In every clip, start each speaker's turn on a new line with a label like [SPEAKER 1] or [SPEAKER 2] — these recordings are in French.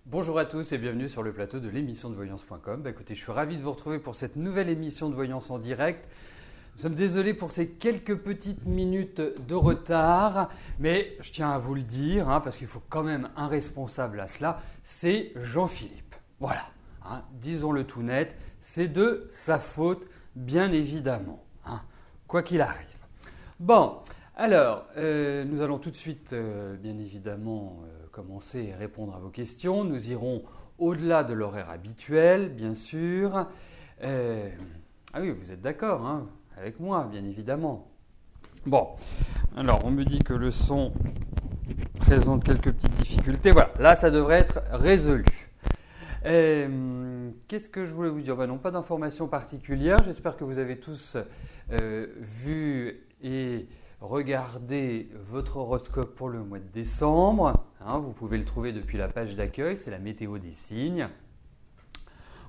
[SPEAKER 1] Bonjour à tous et bienvenue sur le plateau de l'émission de voyance.com. Écoutez, je suis ravi de vous retrouver pour cette nouvelle émission de voyance en direct. Nous sommes désolés pour ces quelques petites minutes de retard, mais je tiens à vous le dire, parce qu'il faut quand même un responsable à cela, c'est Jean-Philippe. Voilà, disons-le tout net, c'est de sa faute, bien évidemment, quoi qu'il arrive. Bon, alors, nous allons tout de suite, bien évidemment, commencer à répondre à vos questions. Nous irons au-delà de l'horaire habituel, bien sûr. Ah oui, vous êtes d'accord, avec moi, bien évidemment. Bon, alors on me dit que le son présente quelques petites difficultés. Voilà, là, ça devrait être résolu. Qu'est-ce que je voulais vous dire ? Non, pas d'informations particulières. J'espère que vous avez tous vu et regardé votre horoscope pour le mois de décembre. Vous pouvez le trouver depuis la page d'accueil, c'est la météo des signes.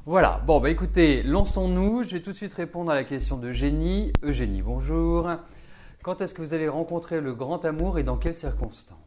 [SPEAKER 1] Voilà, bon écoutez, lançons-nous. Je vais tout de suite répondre à la question d'Eugénie. Eugénie, bonjour. Quand est-ce que vous allez rencontrer le grand amour et dans quelles circonstances ?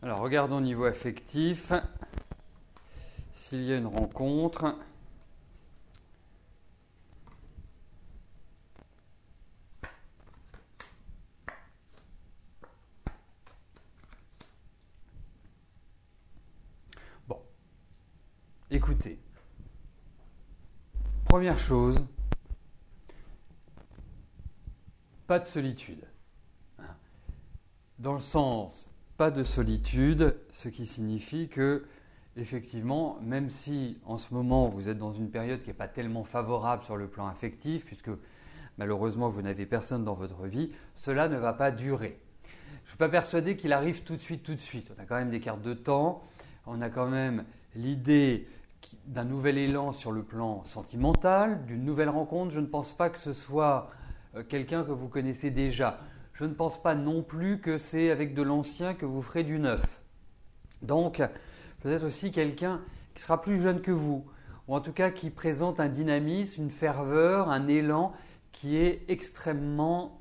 [SPEAKER 1] Alors, regardons au niveau affectif, s'il y a une rencontre. Bon, écoutez, première chose, pas de solitude. Dans le sens, pas de solitude, ce qui signifie que, effectivement, même si en ce moment vous êtes dans une période qui n'est pas tellement favorable sur le plan affectif, puisque malheureusement vous n'avez personne dans votre vie, cela ne va pas durer. Je ne suis pas persuadé qu'il arrive tout de suite. On a quand même des cartes de temps, on a quand même l'idée d'un nouvel élan sur le plan sentimental, d'une nouvelle rencontre. Je ne pense pas que ce soit quelqu'un que vous connaissez déjà. Je ne pense pas non plus que c'est avec de l'ancien que vous ferez du neuf. Donc, peut-être aussi quelqu'un qui sera plus jeune que vous, ou en tout cas qui présente un dynamisme, une ferveur, un élan qui est extrêmement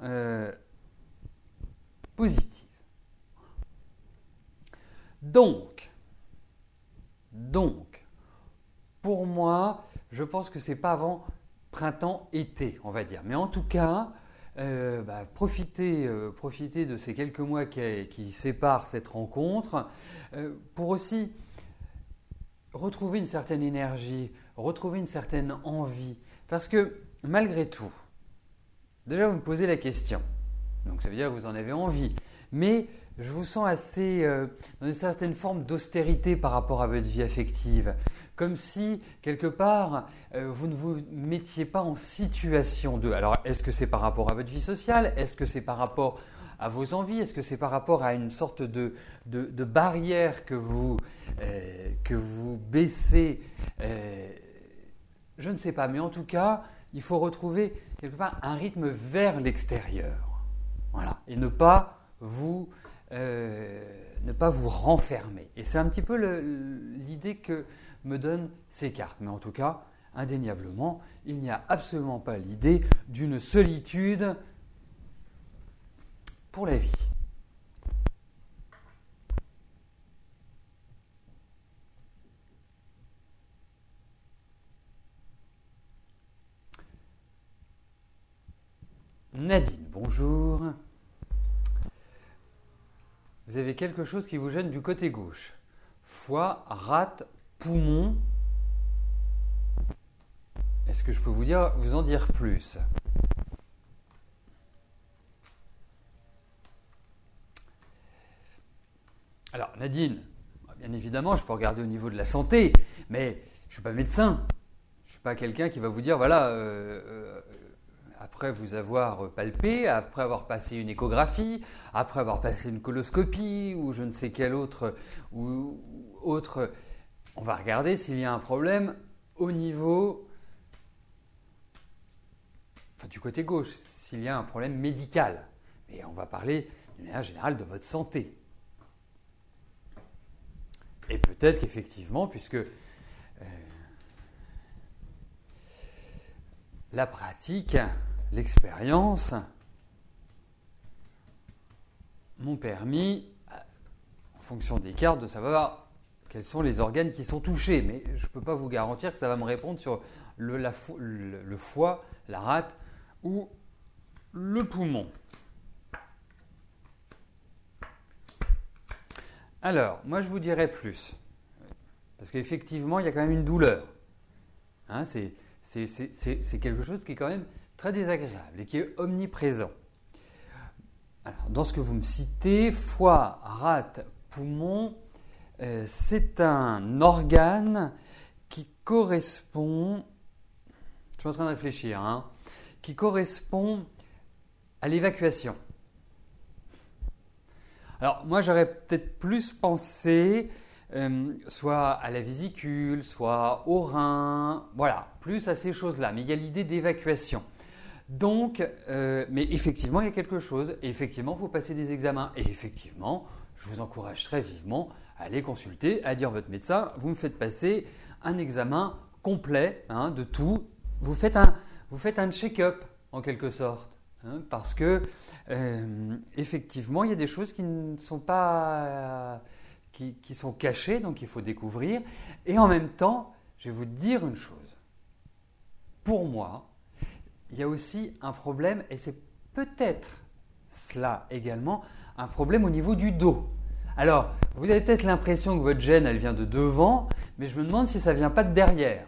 [SPEAKER 1] positif. Donc, pour moi, je pense que ce n'est pas avant printemps-été, on va dire. Mais en tout cas, profitez de ces quelques mois qui séparent cette rencontre pour aussi retrouver une certaine énergie, retrouver une certaine envie. Parce que malgré tout, déjà vous me posez la question, donc ça veut dire que vous en avez envie, mais je vous sens assez dans une certaine forme d'austérité par rapport à votre vie affective. Comme si, quelque part, vous ne vous mettiez pas en situation de… Alors, est-ce que c'est par rapport à votre vie sociale ? Est-ce que c'est par rapport à vos envies ? Est-ce que c'est par rapport à une sorte de barrière que vous baissez ? Je ne sais pas, mais en tout cas, il faut retrouver quelque part un rythme vers l'extérieur. Voilà, et ne pas vous renfermer. Et c'est un petit peu l'idée que me donnent ces cartes. Mais en tout cas, indéniablement, il n'y a absolument pas l'idée d'une solitude pour la vie. Nadine, bonjour. Vous avez quelque chose qui vous gêne du côté gauche. Foie, rate, poumon. Est-ce que je peux vous en dire plus ? Alors Nadine, bien évidemment, je peux regarder au niveau de la santé, mais je ne suis pas médecin. Je ne suis pas quelqu'un qui va vous dire, voilà, après vous avoir palpé, après avoir passé une échographie, après avoir passé une coloscopie ou je ne sais quel autre, on va regarder s'il y a un problème au niveau, enfin du côté gauche, s'il y a un problème médical. Mais on va parler d'une manière générale de votre santé. Et peut-être qu'effectivement, puisque la pratique, l'expérience m'ont permis, en fonction des cartes, de savoir quels sont les organes qui sont touchés. Mais je ne peux pas vous garantir que ça va me répondre sur le foie, la rate ou le poumon. Alors, moi je vous dirais plus, parce qu'effectivement il y a quand même une douleur. Hein, c'est quelque chose qui est quand même très désagréable et qui est omniprésent. Alors, dans ce que vous me citez, foie, rate, poumon, c'est un organe qui correspond, je suis en train de réfléchir, qui correspond à l'évacuation. Alors moi j'aurais peut-être plus pensé soit à la vésicule, soit au rein, voilà, plus à ces choses-là. Mais il y a l'idée d'évacuation. Donc, mais effectivement il y a quelque chose, et effectivement il faut passer des examens. Et effectivement, je vous encourage très vivement à aller consulter, à dire à votre médecin, vous me faites passer un examen complet de tout, vous faites un check-up en quelque sorte. Parce que effectivement, il y a des choses qui ne sont pas qui sont cachées, donc il faut découvrir. Et en même temps, je vais vous dire une chose. Pour moi, il y a aussi un problème, et c'est peut-être cela également, un problème au niveau du dos. Alors, vous avez peut-être l'impression que votre gêne, elle vient de devant, mais je me demande si ça ne vient pas de derrière.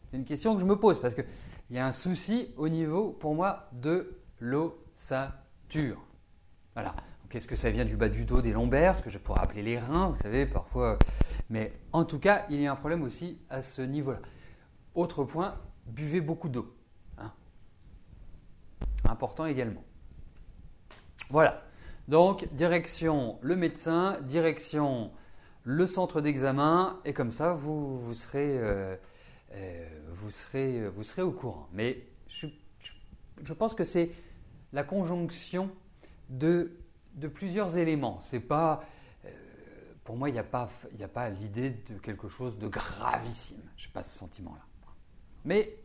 [SPEAKER 1] C'est une question que je me pose, parce que il y a un souci au niveau, pour moi, de l'ossature. Voilà. Donc, est-ce que ça vient du bas du dos, des lombaires, ce que je pourrais appeler les reins, vous savez, parfois. Mais en tout cas, il y a un problème aussi à ce niveau-là. Autre point, buvez beaucoup d'eau. Important également. Voilà. Donc, direction le médecin, direction le centre d'examen, et comme ça, vous serez au courant. Mais je pense que c'est la conjonction de plusieurs éléments. C'est pas, pour moi, il n'y a pas l'idée de quelque chose de gravissime. Je n'ai pas ce sentiment-là. Mais,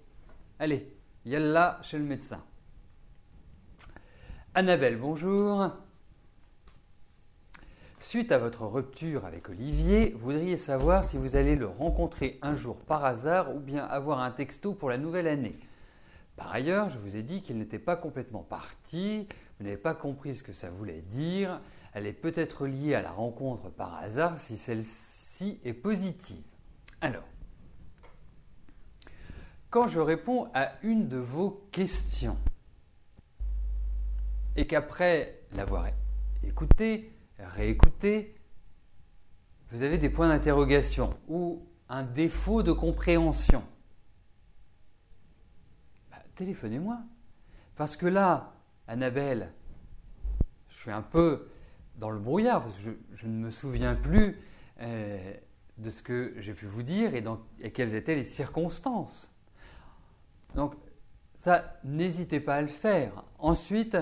[SPEAKER 1] allez, il y a là chez le médecin. Annabelle, bonjour. Suite à votre rupture avec Olivier, vous voudriez savoir si vous allez le rencontrer un jour par hasard ou bien avoir un texto pour la nouvelle année. Par ailleurs, je vous ai dit qu'il n'était pas complètement parti, vous n'avez pas compris ce que ça voulait dire. Elle est peut-être liée à la rencontre par hasard si celle-ci est positive. Alors, quand je réponds à une de vos questions et qu'après l'avoir écoutée, réécouter, vous avez des points d'interrogation ou un défaut de compréhension, téléphonez-moi. Parce que là, Annabelle, je suis un peu dans le brouillard parce que je ne me souviens plus de ce que j'ai pu vous dire et quelles étaient les circonstances. Donc, ça, n'hésitez pas à le faire. Ensuite,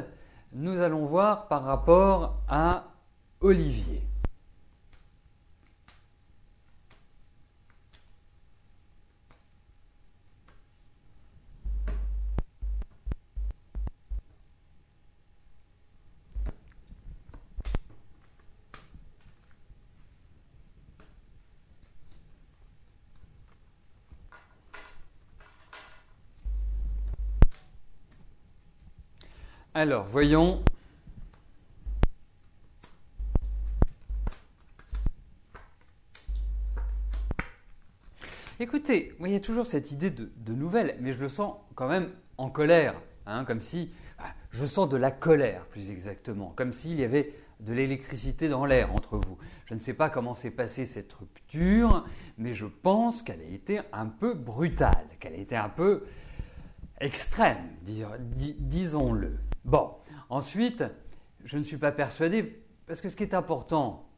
[SPEAKER 1] nous allons voir par rapport à Olivier. Alors, voyons. Écoutez, il y a toujours cette idée de nouvelle, mais je le sens quand même en colère, comme si, je sens de la colère plus exactement, comme s'il y avait de l'électricité dans l'air entre vous. Je ne sais pas comment s'est passée cette rupture, mais je pense qu'elle a été un peu brutale, qu'elle a été un peu extrême, disons-le. Bon, ensuite, je ne suis pas persuadé, parce que ce qui est important,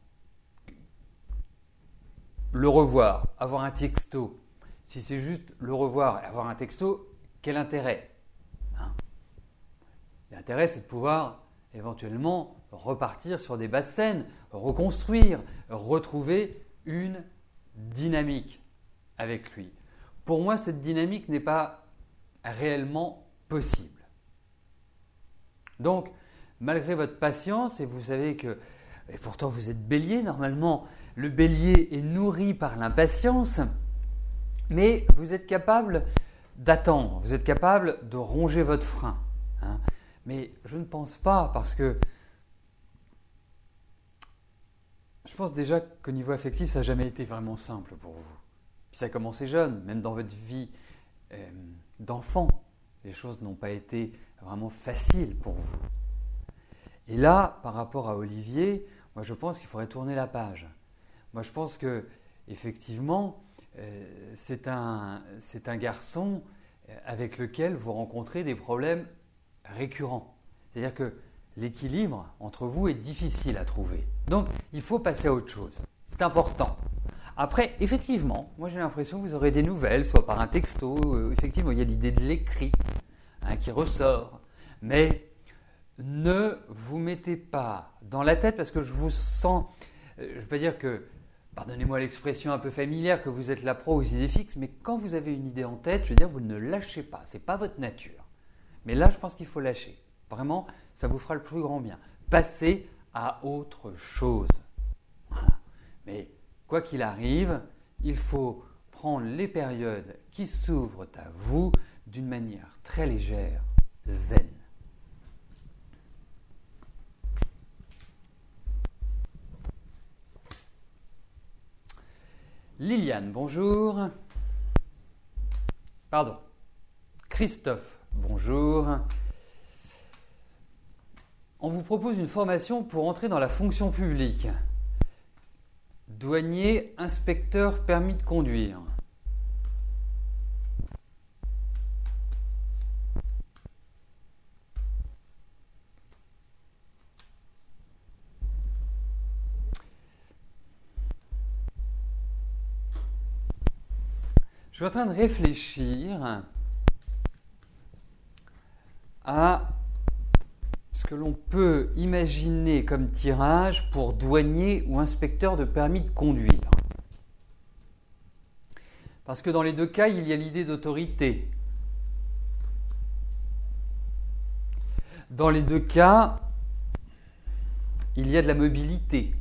[SPEAKER 1] le revoir, avoir un texto, si c'est juste le revoir et avoir un texto, quel intérêt, hein? L'intérêt, c'est de pouvoir éventuellement repartir sur des bases saines, reconstruire, retrouver une dynamique avec lui. Pour moi, cette dynamique n'est pas réellement possible. Donc, malgré votre patience, et vous savez que, et pourtant vous êtes bélier, normalement, le bélier est nourri par l'impatience, mais vous êtes capable d'attendre, vous êtes capable de ronger votre frein, hein. Mais je ne pense pas, parce que je pense déjà qu'au niveau affectif, ça n'a jamais été vraiment simple pour vous. Puis ça a commencé jeune, même dans votre vie d'enfant. Les choses n'ont pas été vraiment faciles pour vous. Et là, par rapport à Olivier, moi je pense qu'il faudrait tourner la page. Moi je pense que effectivement, c'est un garçon avec lequel vous rencontrez des problèmes récurrents. C'est-à-dire que l'équilibre entre vous est difficile à trouver. Donc, il faut passer à autre chose. C'est important. Après, effectivement, moi j'ai l'impression que vous aurez des nouvelles, soit par un texto, effectivement, il y a l'idée de l'écrit qui ressort. Mais ne vous mettez pas dans la tête, parce que je vous sens, je ne veux pas dire que, pardonnez-moi l'expression un peu familière, que vous êtes la proie aux idées fixes, mais quand vous avez une idée en tête, je veux dire, vous ne lâchez pas. Ce n'est pas votre nature. Mais là, je pense qu'il faut lâcher. Vraiment, ça vous fera le plus grand bien. Passez à autre chose. Voilà. Mais quoi qu'il arrive, il faut prendre les périodes qui s'ouvrent à vous d'une manière très légère, zen. Liliane, bonjour. Pardon. Christophe, bonjour. On vous propose une formation pour entrer dans la fonction publique. Douanier, inspecteur, permis de conduire. Je suis en train de réfléchir à ce que l'on peut imaginer comme tirage pour douanier ou inspecteur de permis de conduire. Parce que dans les deux cas, il y a l'idée d'autorité. Dans les deux cas, il y a de la mobilité.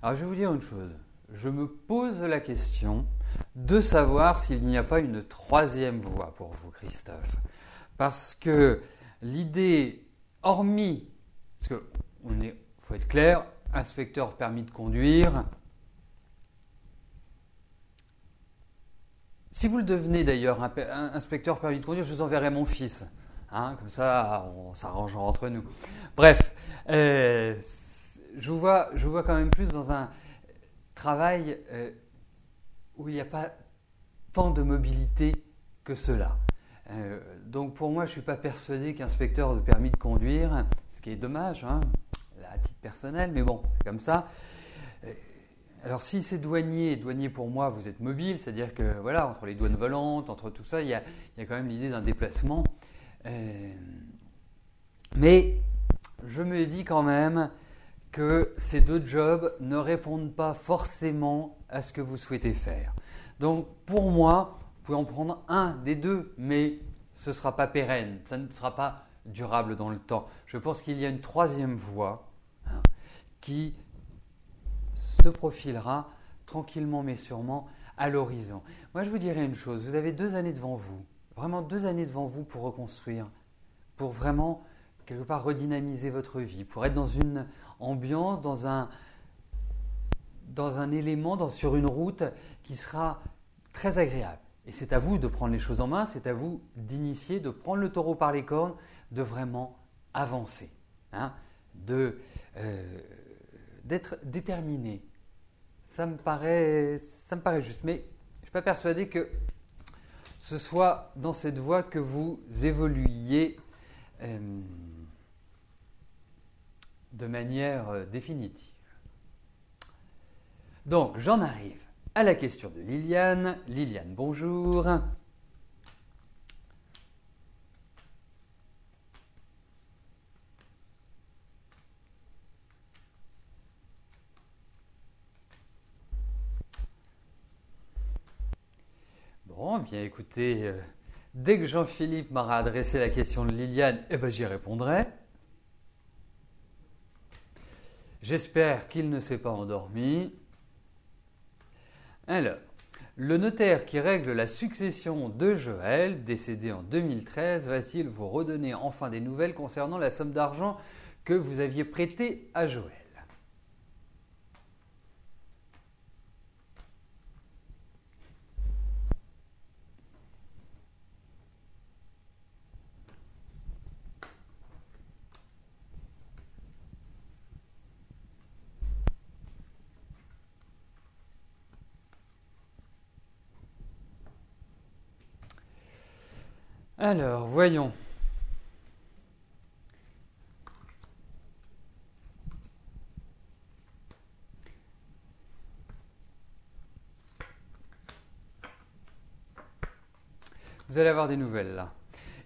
[SPEAKER 1] Alors je vais vous dire une chose, je me pose la question de savoir s'il n'y a pas une troisième voie pour vous, Christophe. Parce que l'idée, hormis, parce qu'il faut être clair, inspecteur permis de conduire, si vous le devenez d'ailleurs, inspecteur permis de conduire, je vous enverrai mon fils, hein, comme ça on s'arrangera entre nous. Bref, je vous vois quand même plus dans un travail où il n'y a pas tant de mobilité que cela. Donc pour moi, je ne suis pas persuadé qu'inspecteur de permis de conduire, ce qui est dommage, hein, à titre personnel, mais bon, c'est comme ça. Alors si c'est douanier pour moi, vous êtes mobile, c'est-à-dire que voilà, entre les douanes volantes, entre tout ça, il y a quand même l'idée d'un déplacement. Mais je me dis quand même que ces deux jobs ne répondent pas forcément à ce que vous souhaitez faire. Donc pour moi, vous pouvez en prendre un des deux, mais ce ne sera pas pérenne, ça ne sera pas durable dans le temps. Je pense qu'il y a une troisième voie qui se profilera tranquillement mais sûrement à l'horizon. Moi je vous dirais une chose, vous avez 2 années devant vous, vraiment 2 années devant vous pour reconstruire, pour vraiment quelque part redynamiser votre vie, pour être dans une ambiance, dans un élément, sur une route qui sera très agréable. Et c'est à vous de prendre les choses en main, c'est à vous d'initier, de prendre le taureau par les cornes, de vraiment avancer, hein, de d'être déterminé. Ça me paraît juste, mais je ne suis pas persuadé que ce soit dans cette voie que vous évoluiez de manière définitive. Donc, j'en arrive à la question de Liliane. Liliane, bonjour. Bon, bien écoutez, dès que Jean-Philippe m'aura adressé la question de Liliane, j'y répondrai. J'espère qu'il ne s'est pas endormi. Alors, le notaire qui règle la succession de Joël, décédé en 2013, va-t-il vous redonner enfin des nouvelles concernant la somme d'argent que vous aviez prêtée à Joël ? Alors, voyons. Vous allez avoir des nouvelles là.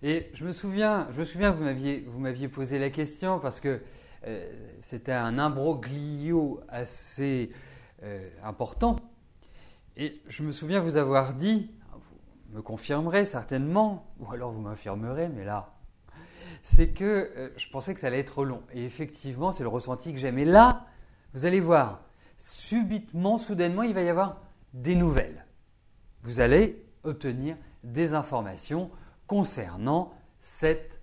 [SPEAKER 1] Et je me souviens vous m'aviez posé la question parce que c'était un imbroglio assez important. Et je me souviens vous avoir dit, vous me confirmerez certainement, ou alors vous m'infirmerez, mais là, c'est que je pensais que ça allait être long. Et effectivement, c'est le ressenti que j'ai. Mais là, vous allez voir, subitement, soudainement, il va y avoir des nouvelles. Vous allez obtenir des informations concernant cette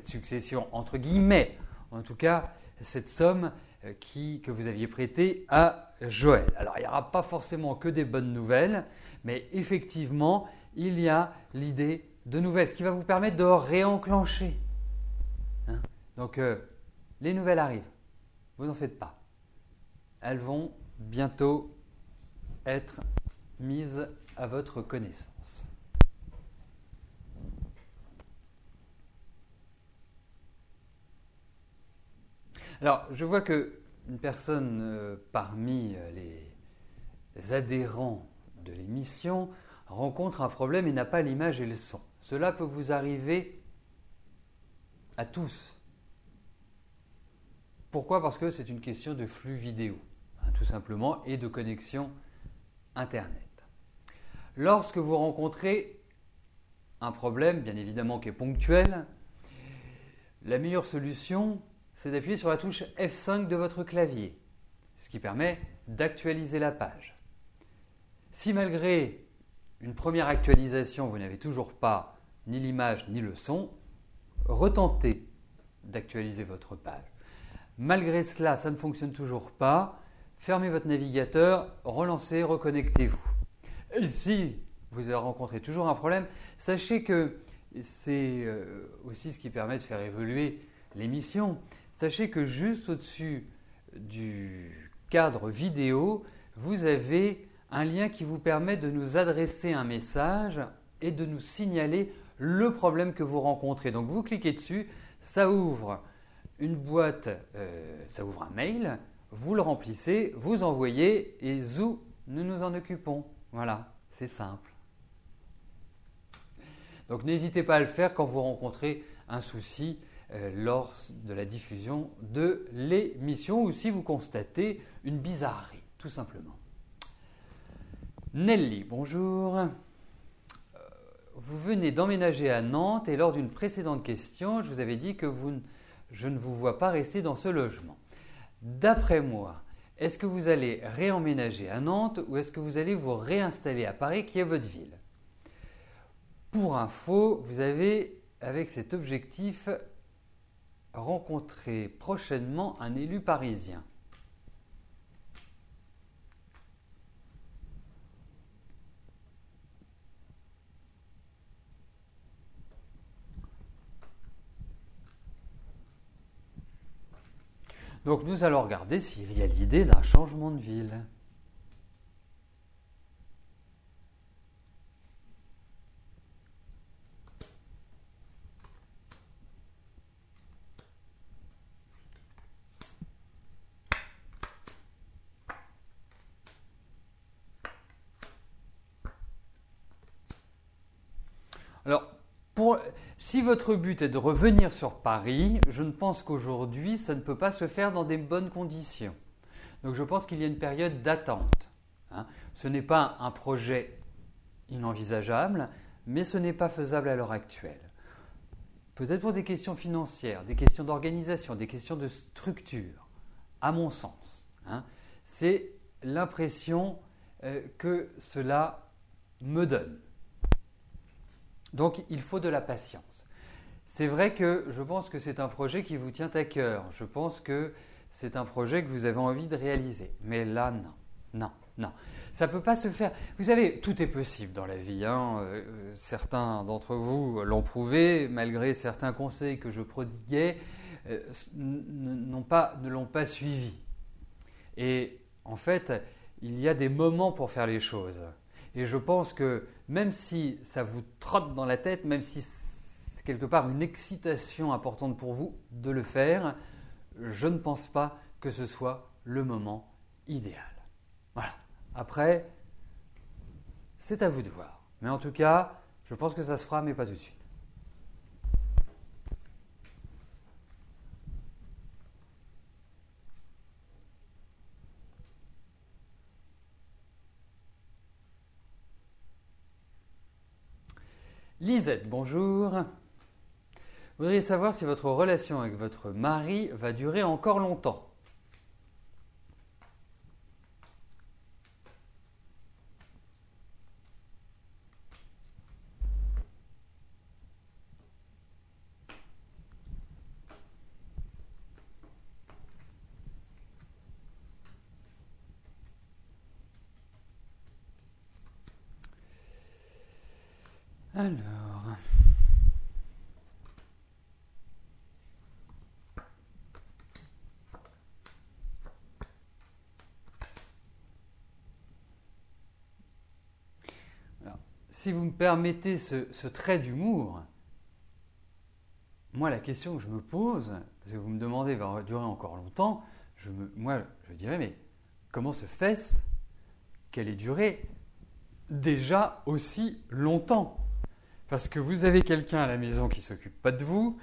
[SPEAKER 1] succession, entre guillemets, en tout cas, cette somme que vous aviez prêtée à Joël. Alors, il n'y aura pas forcément que des bonnes nouvelles, mais effectivement, il y a l'idée de nouvelles, ce qui va vous permettre de réenclencher. Hein. Donc, les nouvelles arrivent, vous n'en faites pas. Elles vont bientôt être mises à votre connaissance. Alors, je vois qu'une personne parmi les adhérents de l'émission rencontre un problème et n'a pas l'image et le son. Cela peut vous arriver à tous. Pourquoi ? Parce que c'est une question de flux vidéo, tout simplement, et de connexion Internet. Lorsque vous rencontrez un problème, bien évidemment qui est ponctuel, la meilleure solution, c'est d'appuyer sur la touche F5 de votre clavier, ce qui permet d'actualiser la page. Si malgré une première actualisation, vous n'avez toujours pas ni l'image ni le son, retentez d'actualiser votre page. Malgré cela, ça ne fonctionne toujours pas, fermez votre navigateur, relancez, reconnectez-vous. Et si vous rencontrez toujours un problème, sachez que c'est aussi ce qui permet de faire évoluer l'émission. Sachez que juste au-dessus du cadre vidéo, vous avez un lien qui vous permet de nous adresser un message et de nous signaler le problème que vous rencontrez. Donc vous cliquez dessus, ça ouvre une boîte, ça ouvre un mail, vous le remplissez, vous envoyez et zou, nous nous en occupons. Voilà, c'est simple. Donc n'hésitez pas à le faire quand vous rencontrez un souci lors de la diffusion de l'émission ou si vous constatez une bizarrerie, tout simplement. Nelly, bonjour. Vous venez d'emménager à Nantes et lors d'une précédente question, je vous avais dit que je ne vous vois pas rester dans ce logement. D'après moi, est-ce que vous allez réemménager à Nantes ou est-ce que vous allez vous réinstaller à Paris qui est votre ville ? Pour info, vous avez, avec cet objectif, rencontré prochainement un élu parisien. Donc nous allons regarder s'il y a l'idée d'un changement de ville. Alors, si votre but est de revenir sur Paris, je ne pense qu'aujourd'hui, ça ne peut pas se faire dans des bonnes conditions. Donc je pense qu'il y a une période d'attente. Ce n'est pas un projet inenvisageable, mais ce n'est pas faisable à l'heure actuelle. Peut-être pour des questions financières, des questions d'organisation, des questions de structure, à mon sens. C'est l'impression que cela me donne. Donc, il faut de la patience. C'est vrai que je pense que c'est un projet qui vous tient à cœur. Je pense que c'est un projet que vous avez envie de réaliser. Mais là, non. Ça ne peut pas se faire. Vous savez, tout est possible dans la vie. Certains d'entre vous l'ont prouvé, malgré certains conseils que je prodiguais, ne l'ont pas suivi. Et en fait, il y a des moments pour faire les choses. Et je pense que même si ça vous trotte dans la tête, même si c'est quelque part une excitation importante pour vous de le faire, je ne pense pas que ce soit le moment idéal. Voilà. Après, c'est à vous de voir. Mais en tout cas, je pense que ça se fera, mais pas tout de suite. Lisette, bonjour. Vous voudriez savoir si votre relation avec votre mari va durer encore longtemps. Alors, si vous me permettez ce trait d'humour, moi la question que je me pose, parce que vous me demandez va durer encore longtemps, je dirais mais comment se fait-ce qu'elle ait duré déjà aussi longtemps? Parce que vous avez quelqu'un à la maison qui ne s'occupe pas de vous,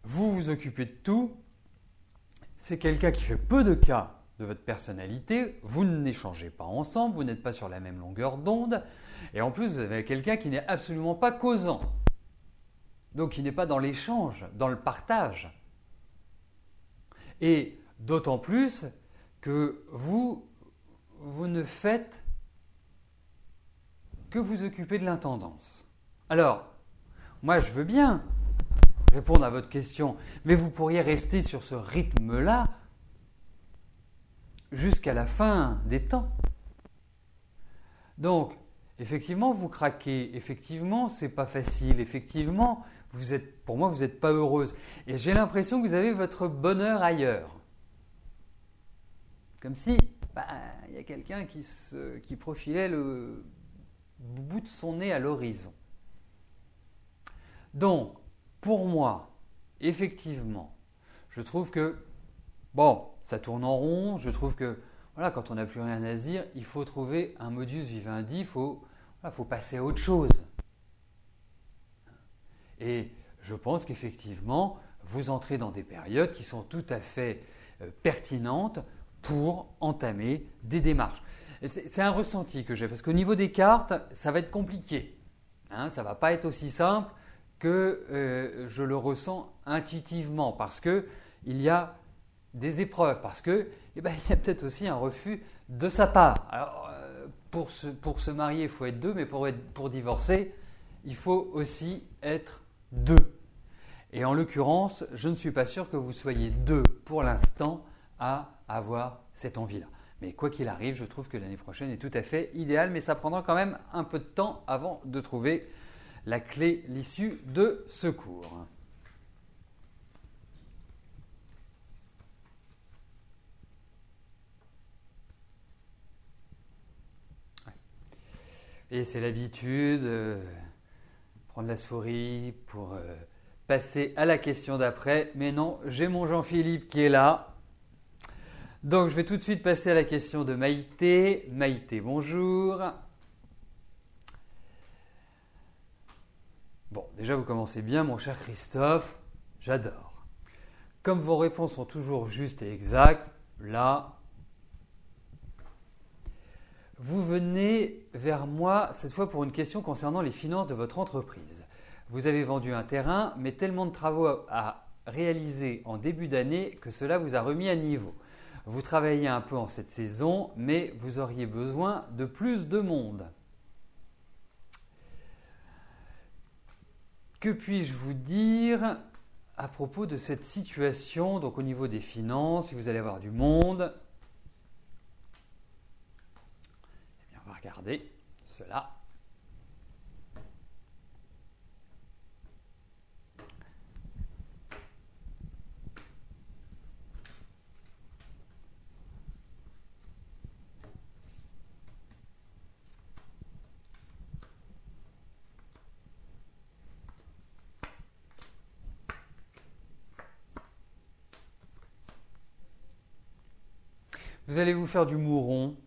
[SPEAKER 1] vous vous occupez de tout, c'est quelqu'un qui fait peu de cas de votre personnalité, vous n'échangez pas ensemble, vous n'êtes pas sur la même longueur d'onde, et en plus vous avez quelqu'un qui n'est absolument pas causant, donc qui n'est pas dans l'échange, dans le partage. Et d'autant plus que vous ne faites que vous occuper de l'intendance. Alors, moi je veux bien répondre à votre question, mais vous pourriez rester sur ce rythme-là jusqu'à la fin des temps. Donc, effectivement, vous craquez, effectivement, c'est pas facile, effectivement, pour moi, vous n'êtes pas heureuse. Et j'ai l'impression que vous avez votre bonheur ailleurs. Comme si, il y a quelqu'un qui profilait le bout de son nez à l'horizon. Donc, pour moi, effectivement, je trouve que, ça tourne en rond, je trouve que, quand on n'a plus rien à se dire, il faut trouver un modus vivendi, il faut passer à autre chose. Et je pense qu'effectivement, vous entrez dans des périodes qui sont tout à fait pertinentes pour entamer des démarches. C'est un ressenti que j'ai, parce qu'au niveau des cartes, ça va être compliqué. Ça ne va pas être aussi simple que je le ressens intuitivement, parce qu'il y a des épreuves, parce qu'il y a peut-être aussi un refus de sa part. Alors, pour se marier, il faut être deux, mais pour divorcer, il faut aussi être deux. Et en l'occurrence, je ne suis pas sûr que vous soyez deux pour l'instant à avoir cette envie-là. Mais quoi qu'il arrive, je trouve que l'année prochaine est tout à fait idéale, mais ça prendra quand même un peu de temps avant de trouver la clé, l'issue de secours. Et c'est l'habitude, prendre la souris pour passer à la question d'après. Mais non, j'ai mon Jean-Philippe qui est là. Donc je vais tout de suite passer à la question de Maïté. Maïté, bonjour. Bon, déjà vous commencez bien, mon cher Christophe. J'adore. Comme vos réponses sont toujours justes et exactes, là, vous venez vers moi cette fois pour une question concernant les finances de votre entreprise. Vous avez vendu un terrain, mais tellement de travaux à réaliser en début d'année que cela vous a remis à niveau. Vous travaillez un peu en cette saison, mais vous auriez besoin de plus de monde. Que puis-je vous dire à propos de cette situation, donc au niveau des finances, si vous allez avoir du monde? Eh bien, on va regarder cela. Vous allez vous faire du mouron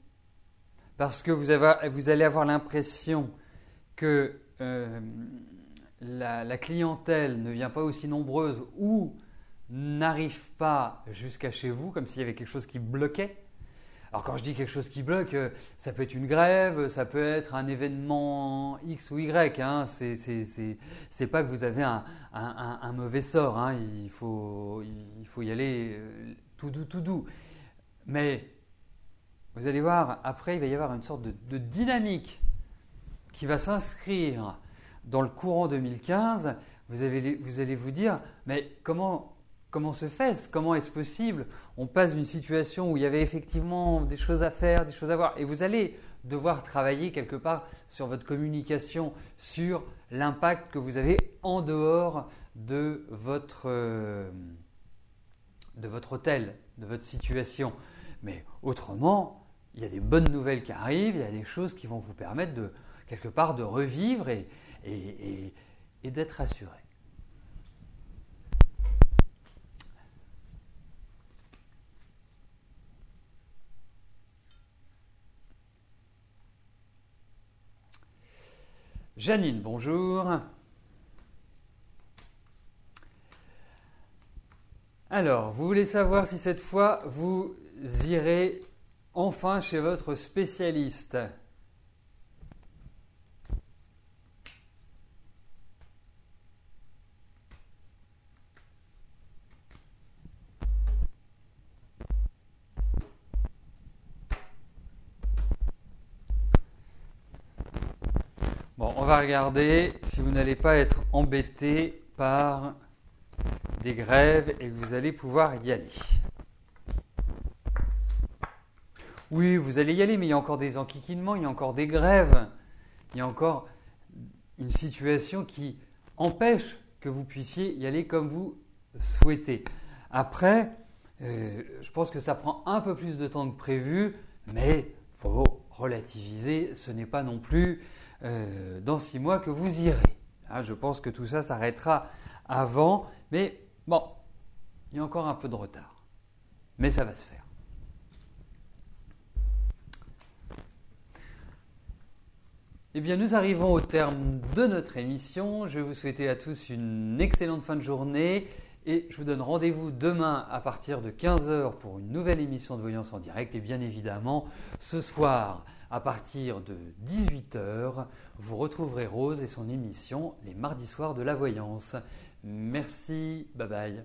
[SPEAKER 1] parce que vous allez avoir l'impression que la clientèle ne vient pas aussi nombreuse ou n'arrive pas jusqu'à chez vous, comme s'il y avait quelque chose qui bloquait. Alors quand je dis quelque chose qui bloque, ça peut être une grève, ça peut être un événement X ou Y. Hein. C'est pas que vous avez un mauvais sort. Hein. Il faut y aller tout doux. Mais vous allez voir, après, il va y avoir une sorte de dynamique qui va s'inscrire dans le courant 2015. Vous allez vous dire, mais comment se fait-ce? Comment est-ce possible? On passe d'une situation où il y avait effectivement des choses à faire, des choses à voir, et vous allez devoir travailler quelque part sur votre communication, sur l'impact que vous avez en dehors de votre hôtel, de votre situation. Mais autrement, il y a des bonnes nouvelles qui arrivent, il y a des choses qui vont vous permettre de, quelque part, de revivre et d'être rassuré. Janine, bonjour. Alors, vous voulez savoir si cette fois vous irez enfin chez votre spécialiste. Bon, on va regarder si vous n'allez pas être embêté par des grèves et que vous allez pouvoir y aller. Oui, vous allez y aller, mais il y a encore des enquiquinements, il y a encore des grèves, il y a encore une situation qui empêche que vous puissiez y aller comme vous souhaitez. Après, je pense que ça prend un peu plus de temps que prévu, mais il faut relativiser, ce n'est pas non plus dans 6 mois que vous irez. Là, je pense que tout ça s'arrêtera avant, mais bon, il y a encore un peu de retard, mais ça va se faire. Eh bien, nous arrivons au terme de notre émission. Je vais vous souhaiter à tous une excellente fin de journée et je vous donne rendez-vous demain à partir de 15 h pour une nouvelle émission de Voyance en direct. Et bien évidemment, ce soir, à partir de 18 h, vous retrouverez Rose et son émission Les mardis soirs de la voyance. Merci, bye bye.